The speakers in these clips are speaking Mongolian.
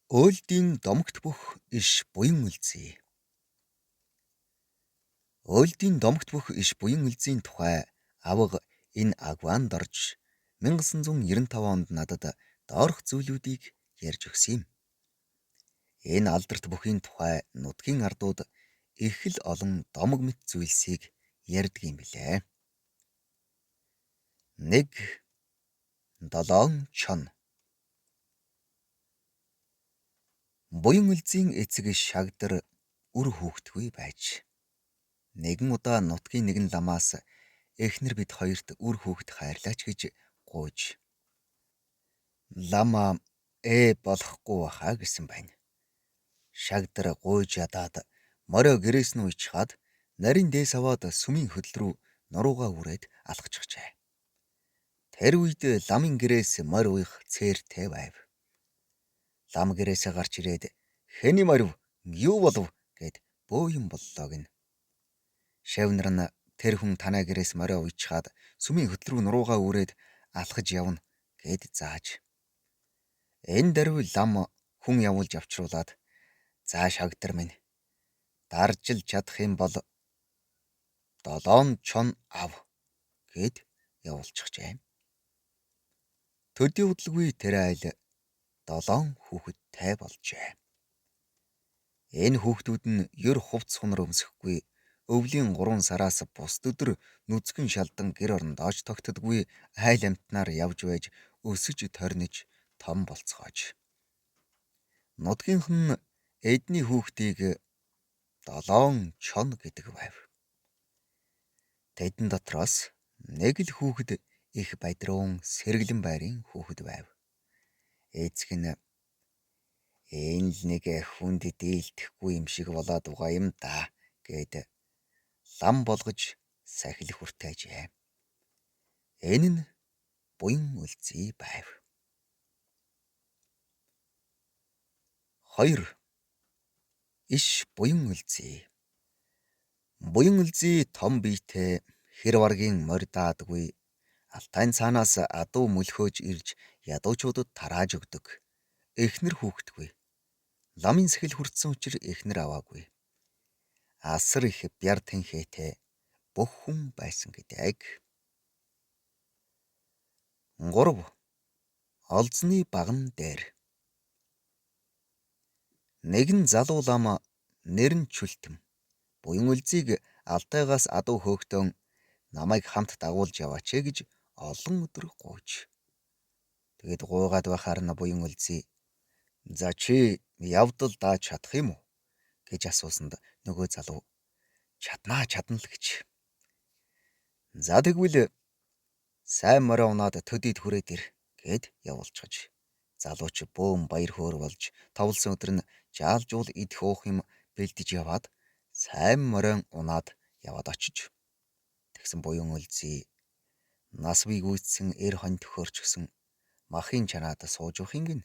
Өөлдийн домогт бүх иш буян үлзий. Өөлдийн домогт бүх иш буян үлзийн тухай авга энэ агваанд орж 1995 онд надад доорх зүйлүүдийг ярьж өгсөн юм. Энэ алдарт бүхийн тухай нутгийн ардууд их л олон домог мэт зүйлсийг ярьдаг юм билээ. Нэг долоон чон. Буян үлзийн эцэг шагдар үр хүүхдгүй байж. Нэгэн удаа нутгийн нэгэн ламаас эхнэр бид хоёрт үр хүүхэд хайрлаач гэж гуйж. Лама болохгүй баха гэсэн байна. Шагдар гуйж ядаад морио гэрээс нь уйчхаад нарийн дээс аваад сүмийн хөдөл рүү нуруугаа үрээд алхчихжээ. Тэр үед ламын гэрээс морь уух цээртэй байв. Лам гэрээсээ гарч ирээд "Хэний морив? Юу болов?" гэд бөөйн боллоо гин. Шавнар нь "Тэр хүн танай гэрээс морио уйчхаад сүмийн хөдөл рүү нуруугаа үрээд алхаж явна" гэд зааж. Энэ даруй лам хүн явуулж авчруулад "За шагдар минь, даржил чадах юм бол 7 чон ав" гэд явуулчихжээ. Төдий удалгүй тэр айл 7 хүүхэдтэй болжээ. Энэ хүүхдүүд нь ер хувцс хунар өмсөхгүй, өвлийн 3 сараас бусд өдөр нүцгэн шалдан гэр орондооч тогтдоггүй айл амтнаар явж байж өсөж торниж том болцгоож. Нутгийнх нь эдний хүүхдийг 7 чон гэдэг байв. Тэдэн дотроос нэг л хүүхэд их бадруун сэргэлэн байрын хүүхэд байв. Эцэг нь "Энэ л нэг хүнд дийлдэхгүй юм шиг болоод байгаа юм да" гэд лам болгож сахил хүртээжээ. Энэ нь буян үлзий байв. 2. Иш буян үлзий. Буян үлзий том биетэй хэр варгийн морь даадгүй, алтай цаанаас адуу мөлхөөж ирж ядуучуудад тарааж өгдөг. Эхнэр хүүхдгүй. Ламын сахил хүртсэн учраас эхнэр аваагүй. Асар их бяр танхитай бүх хүн байсан гэдэг. 3. Олзны баган дээр. Нэгэн залуу лам нэр нь Чүлтэм буян үлзийг алтайгаас адуу хөөгтөн намайг хамт дагуулж яваач гэж олон өдөр гуйж. Тэгэд гуйгаад байхаар нь буян үлзий "За чи явдал дааж чадах юм уу?" гэж асуусанд нөгөө залуу "Чаднаа чадна л" гэж. "За тэгвэл сайн морио унаад төдийд хүрээд ир" гэд явуулчихаж. Залууч бөөм баяр хөөр болж товлсон өдөр нь жаалжуул идэх уух юм бэлдэж яваад сайн морион унаад яваад очиж. Тэгсэн буян үлзий нас бий гүйцсэн эр хонь төхөөрчгсөн махын чанаад сууж явах юм гин.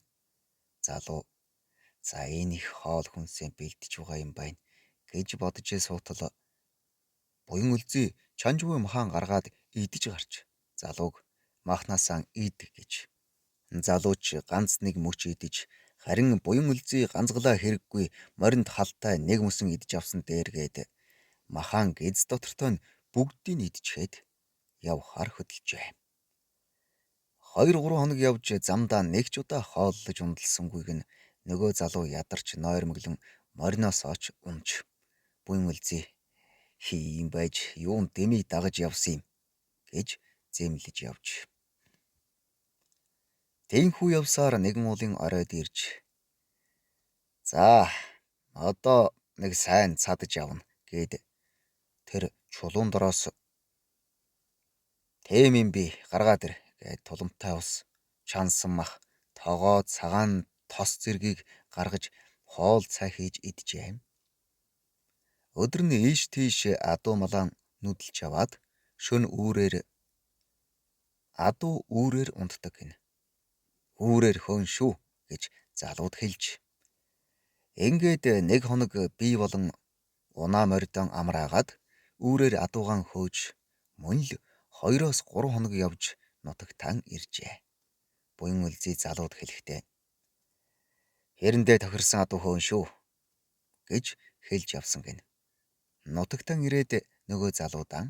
Залуу "За энэ их хоол хүнсээ бэлдэж байгаа юм байна" гэж бодож суутал буян үлзий чанжгүй махан гаргаад идэж гарч залууг "Махнасаа ид" гэж. Залууч ганц нэг мөч идэж, харин буян үлзий ганцгалаа хэрэггүй моринд халтай нэг мөсөн идэж авсан дээргээд махан гиз дотортой нь бүгдийг нь идчихэд явхаар хөдөлжээ. 2-3 хоног явж замдаа нэг ч удаа хооллож ундалсангүй гэн нөгөө залуу ядарч нойрмоглон мориноос оч унж. Буян үлзий "Ийм байж юун дэмий дагаж явсан юм" гэж зэмлэж явж. Тэнхүү явсаар нэгэн уулын оройд ирж "За одоо нэг сайн цадж явна" гэд тэр чулуун дороос "Тэм юм би гаргаад ир" гэд туламтай ус, чансан мах, тогоо, цагаан тос зэргийг гаргаж хоол цай хийж иджээ. Өдөр нь ийш тийш адуу малан нүдэлж яваад шөнө адуу үүрээр унтдаг гин. "Үүрээр хөөн шүү" гэж залууд хэлж. Ингээд нэг хоног бий болон унаа морьдон амраагаад үүрээр адуугаан хөөж мөн л 2-3 хоног явж нутагтаа иржээ. Буян үлзий залууд хэлэхдээ Хэрэндээ тохирсон адуу хөөн шүү гэж хэлж явсан гин. Нутагтан ирээд нөгөө залуудаан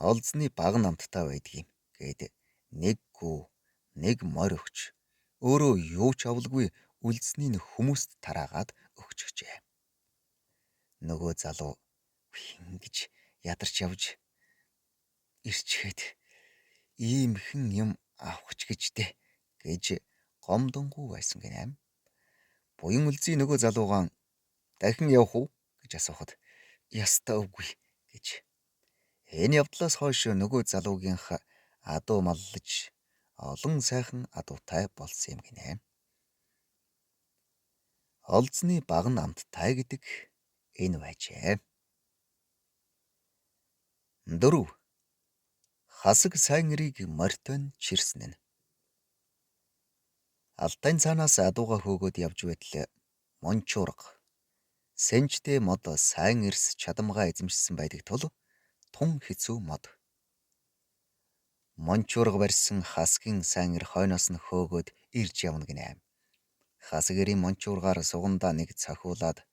олзны баг намттай байдгийм гээд нэг гүү нэг морь өгч өөрөө юу ч авалгүй үлдсний нь хүмүүст тараагаад өгчихжээ. Нөгөө залуу ингэж ядарч явж ирчгээд иймхэн юм авах ч гэжтэй гэж гомдонгуу байсан гинэ. Буян үлзий нөгөө залуугаан дахин явах уу гэж асуухад ястаа үгүй гэж. Энэ явдлаас хойш нөгөө залуугийнх адуу маллаж олон сайхан адуутай болсон юм гинэ. Олзны баг намттай гэдэг энэ байжээ. 4. Хасаг сайн эрийг морьтой нь чирсэн нь. Алтай цаанаас адууга хөөгөөд явж байтал мончуурга сэнжтэй мод сайн эрс чадамгаа эзэмшсэн байдаг тул тун хэцүү мод. Мончуурга барьсан хасгийн сайн эр хойноос нь хөөгөөд ирж явна гинэ. Хасаг эрийн мончуургаар сугандаа нэг цохиулаад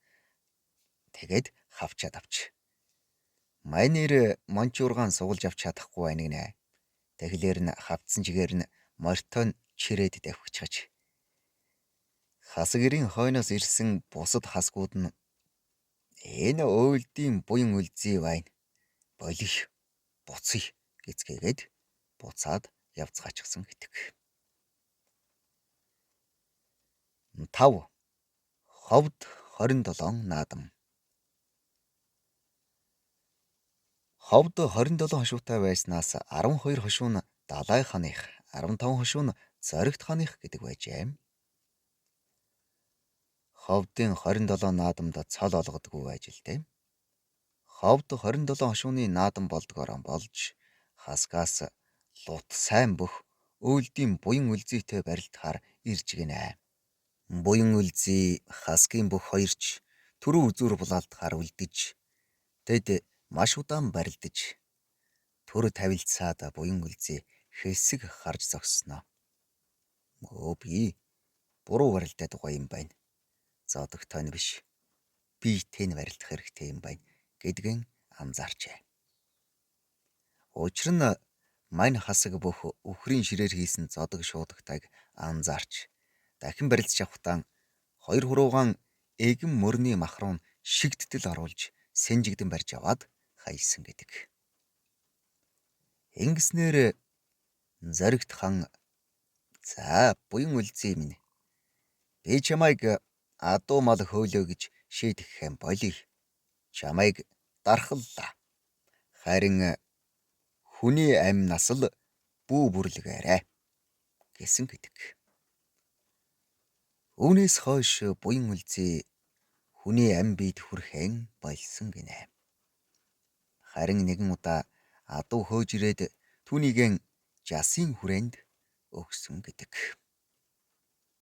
тэгээд хавчаад авч. Майнэр мончуургаан сугалж авч чадахгүй байна гинэ. Тэглэр нь хавцсан чигээр нь морьтой нь чирээд давхичгаж. Хасаг эрийн хойноос ирсэн бусад хасгууд нь энэ уйлдын буян үлзий байна. Болих буцъя гэцгээгээд буцаад явцгаачихсан гэдэг. 5. Ховд 27 наадам. Ховд 27 хошуутай байснаас 12 хошуу нь Далай ханых, 15 хошуу нь Зоригт ханых гэдэг байжээ. Ховдын 27 наадамд цол олгодгүй байж л дээ. Ховд 27 хошууны наадам болдгоор болж хасгаас лут сайн бөх өөлдийн буян үлзийтэй барилдахаар ирж гинэ. Буян үлзий хасгийн бүх хоёрч түрүү үзүүр булаалтахаар үлдэж тэд маш удаан барилдаж төр тавилцаад буян үлзий хэсэг харж зогссоноо. Өө би буруу барилдаад байгаа юм байна. Зодогтой нь биш. Би тэн барилдах хэрэгтэй юм байна гэдгэн анзаарчээ. Учир нь мань хасаг бүх өхрийн ширээр хийсэн зодог шуудагтайг анзаарч дахин барилдаж авахтаа хоёр хуруугаан эгэн мөрний махруу шигдтэл оруулж сэнжигдэн барьж аваад хаялсан гэдэг. Ингэснээр Зоригт хан за буян үлзий минь би чамайг адуу мал хөөлөө гэж шийдэх юм болий. Чамайг дархаллаа. Харин хүний амнаас л бүү бүрлэгээрэй гэсэн гэдэг. Үүнээс хойш буян үлзий хүний ам биед хүрхэн болсон гинэ. Харин нэгэн удаа адуу хөөж ирээд түүнийгэн жасын хүрээнд өгсөн гэдэг.